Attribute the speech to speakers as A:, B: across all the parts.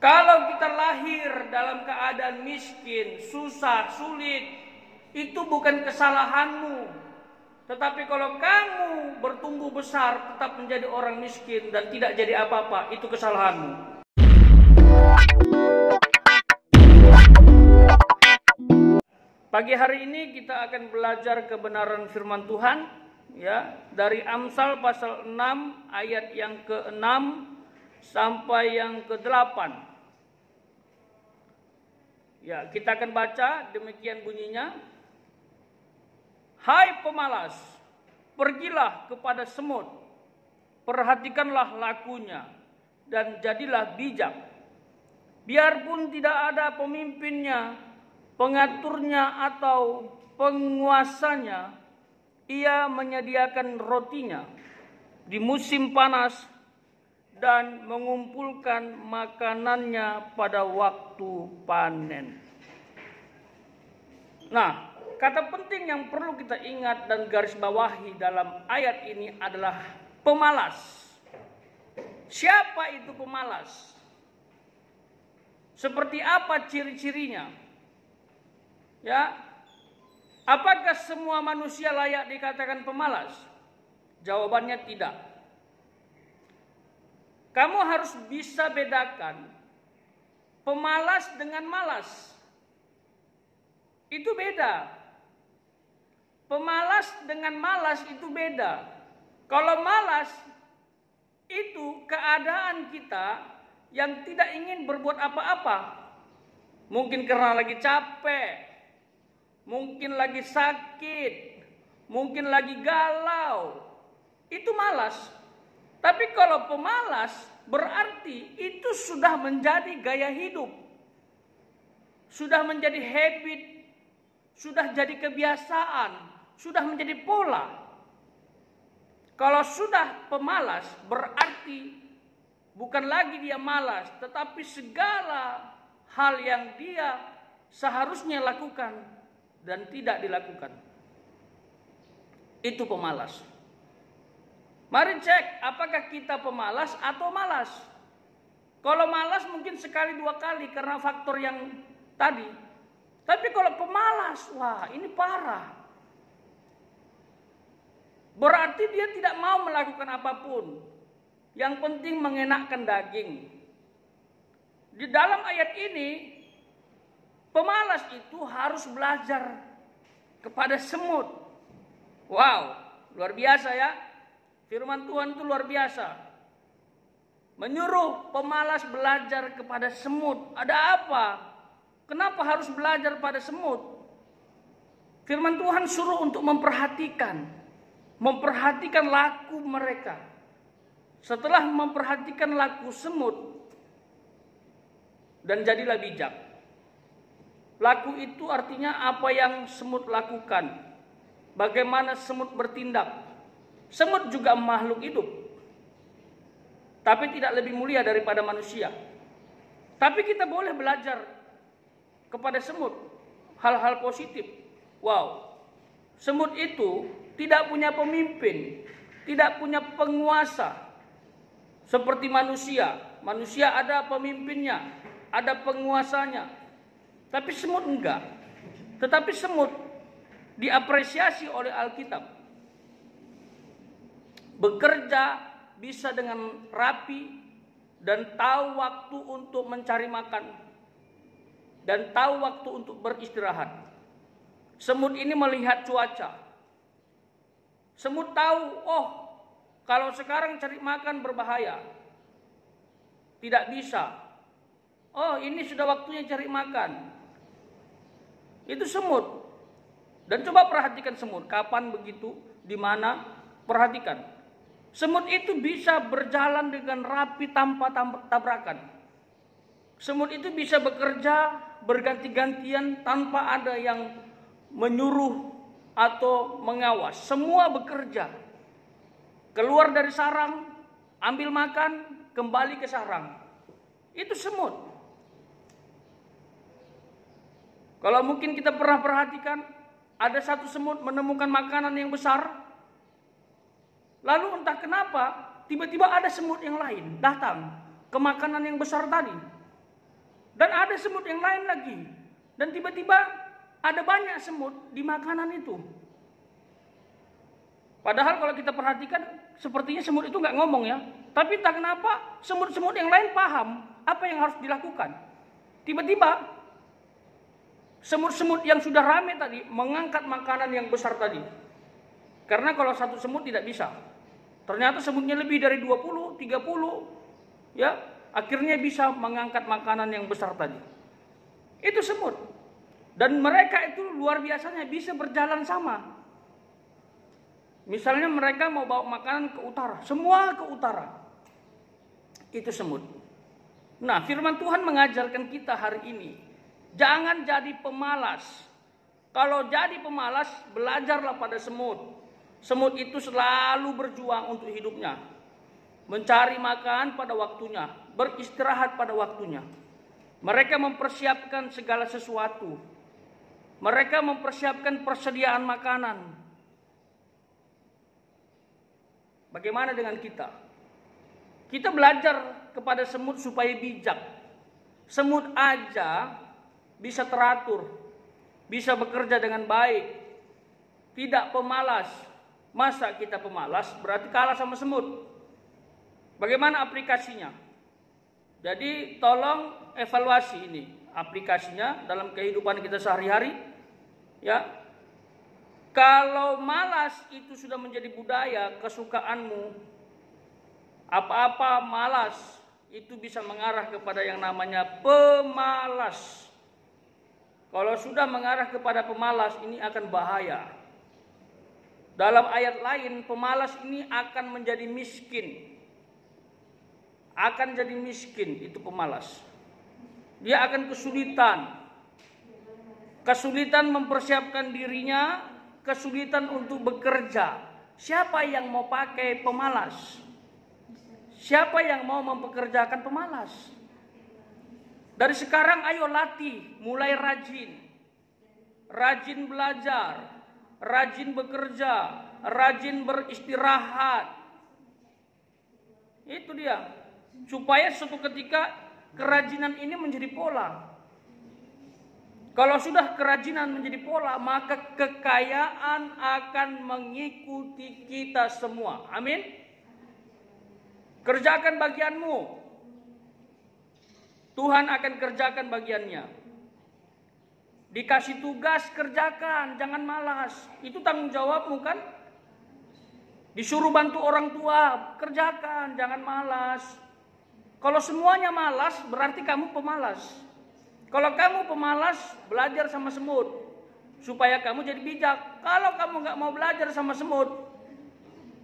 A: Kalau kita lahir dalam keadaan miskin, susah, sulit, itu bukan kesalahanmu. Tetapi kalau kamu bertumbuh besar tetap menjadi orang miskin dan tidak jadi apa-apa, itu kesalahanmu. Pagi hari ini kita akan belajar kebenaran firman Tuhan, ya, dari Amsal pasal 6 ayat yang ke-6 sampai yang ke-8. Ya, kita akan baca, demikian bunyinya. Hai pemalas, pergilah kepada semut, perhatikanlah lakunya, dan jadilah bijak. Biarpun tidak ada pemimpinnya, pengaturnya atau penguasanya, ia menyediakan rotinya di musim panas dan mengumpulkan makanannya pada waktu panen. Nah, kata penting yang perlu kita ingat dan garis bawahi dalam ayat ini adalah pemalas. Siapa itu pemalas? Seperti apa ciri-cirinya? Ya, apakah semua manusia layak dikatakan pemalas? Jawabannya tidak. Kamu harus bisa bedakan pemalas dengan malas. Itu beda. Pemalas dengan malas itu beda. Kalau malas itu keadaan kita yang tidak ingin berbuat apa-apa. Mungkin karena lagi capek, mungkin lagi sakit, mungkin lagi galau. Itu malas. Tapi kalau pemalas berarti itu sudah menjadi gaya hidup. Sudah menjadi habit, sudah jadi kebiasaan, sudah menjadi pola. Kalau sudah pemalas berarti bukan lagi dia malas, tetapi segala hal yang dia seharusnya lakukan dan tidak dilakukan. Itu pemalas. Mari cek apakah kita pemalas atau malas. Kalau malas mungkin sekali dua kali karena faktor yang tadi. Tapi kalau pemalas, wah ini parah. Berarti dia tidak mau melakukan apapun. Yang penting mengenakkan daging. Di dalam ayat ini, pemalas itu harus belajar kepada semut. Wow, luar biasa ya. Firman Tuhan itu luar biasa. Menyuruh pemalas belajar kepada semut. Ada apa? Kenapa harus belajar pada semut? Firman Tuhan suruh untuk memperhatikan laku mereka. Setelah memperhatikan laku semut, dan jadilah bijak. Laku itu artinya apa yang semut lakukan. Bagaimana semut bertindak. Semut juga makhluk hidup, tapi tidak lebih mulia daripada manusia. Tapi kita boleh belajar kepada semut hal-hal positif. Wow, semut itu tidak punya pemimpin, tidak punya penguasa seperti manusia. Manusia ada pemimpinnya, ada penguasanya. Tapi semut enggak. Tetapi semut diapresiasi oleh Alkitab. Bekerja bisa dengan rapi dan tahu waktu untuk mencari makan dan tahu waktu untuk beristirahat. Semut ini melihat cuaca. Semut tahu, oh kalau sekarang cari makan berbahaya. Tidak bisa. Oh ini sudah waktunya cari makan. Itu semut. Dan coba perhatikan semut. Kapan begitu, di mana, perhatikan. Semut itu bisa berjalan dengan rapi tanpa tabrakan. Semut itu bisa bekerja berganti-gantian tanpa ada yang menyuruh atau mengawas. Semua bekerja. Keluar dari sarang, ambil makan, kembali ke sarang. Itu semut. Kalau mungkin kita pernah perhatikan, ada satu semut menemukan makanan yang besar. Lalu entah kenapa tiba-tiba ada semut yang lain datang ke makanan yang besar tadi. Dan ada semut yang lain lagi. Dan tiba-tiba ada banyak semut di makanan itu. Padahal kalau kita perhatikan, sepertinya semut itu nggak ngomong ya. Tapi entah kenapa semut-semut yang lain paham apa yang harus dilakukan. Tiba-tiba semut-semut yang sudah rame tadi mengangkat makanan yang besar tadi. Karena kalau satu semut tidak bisa. Ternyata semutnya lebih dari 20, 30. Ya, akhirnya bisa mengangkat makanan yang besar tadi. Itu semut. Dan mereka itu luar biasanya bisa berjalan sama. Misalnya mereka mau bawa makanan ke utara, semua ke utara. Itu semut. Nah, firman Tuhan mengajarkan kita hari ini, jangan jadi pemalas. Kalau jadi pemalas, belajarlah pada semut. Semut itu selalu berjuang untuk hidupnya. Mencari makan pada waktunya, beristirahat pada waktunya. Mereka mempersiapkan segala sesuatu. Mereka mempersiapkan persediaan makanan. Bagaimana dengan kita? Kita belajar kepada semut supaya bijak. Semut aja bisa teratur, bisa bekerja dengan baik, tidak pemalas. Masa kita pemalas berarti kalah sama semut? Bagaimana aplikasinya? Jadi tolong evaluasi ini aplikasinya dalam kehidupan kita sehari-hari. Ya. Kalau malas itu sudah menjadi budaya, kesukaanmu, apa-apa malas itu bisa mengarah kepada yang namanya pemalas. Kalau sudah mengarah kepada pemalas, ini akan bahaya. Dalam ayat lain, pemalas ini akan menjadi miskin. Akan jadi miskin, itu pemalas. Dia akan kesulitan. Kesulitan mempersiapkan dirinya, kesulitan untuk bekerja. Siapa yang mau pakai pemalas? Siapa yang mau mempekerjakan pemalas? Dari sekarang ayo latih, mulai rajin. Rajin belajar, rajin bekerja, rajin beristirahat. Itu dia. Supaya suatu ketika kerajinan ini menjadi pola. Kalau sudah kerajinan menjadi pola, maka kekayaan akan mengikuti kita semua. Amin. Kerjakan bagianmu. Tuhan akan kerjakan bagiannya. Dikasih tugas, kerjakan, jangan malas. Itu tanggung jawabmu kan? Disuruh bantu orang tua, kerjakan, jangan malas. Kalau semuanya malas, berarti kamu pemalas. Kalau kamu pemalas, belajar sama semut. Supaya kamu jadi bijak. Kalau kamu gak mau belajar sama semut,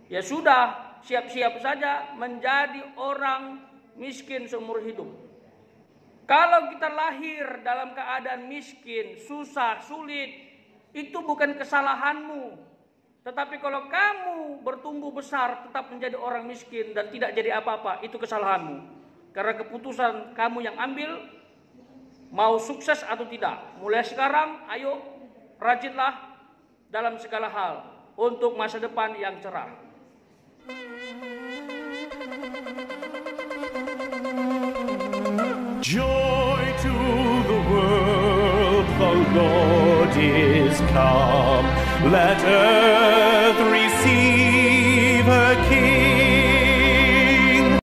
A: ya sudah, siap-siap saja menjadi orang miskin seumur hidup. Kalau kita lahir dalam keadaan miskin, susah, sulit, itu bukan kesalahanmu. Tetapi kalau kamu bertumbuh besar, tetap menjadi orang miskin dan tidak jadi apa-apa, itu kesalahanmu. Karena keputusan kamu yang ambil, mau sukses atau tidak. Mulai sekarang, ayo rajinlah dalam segala hal untuk masa depan yang cerah.
B: Joy to the world, the Lord is come. Let earth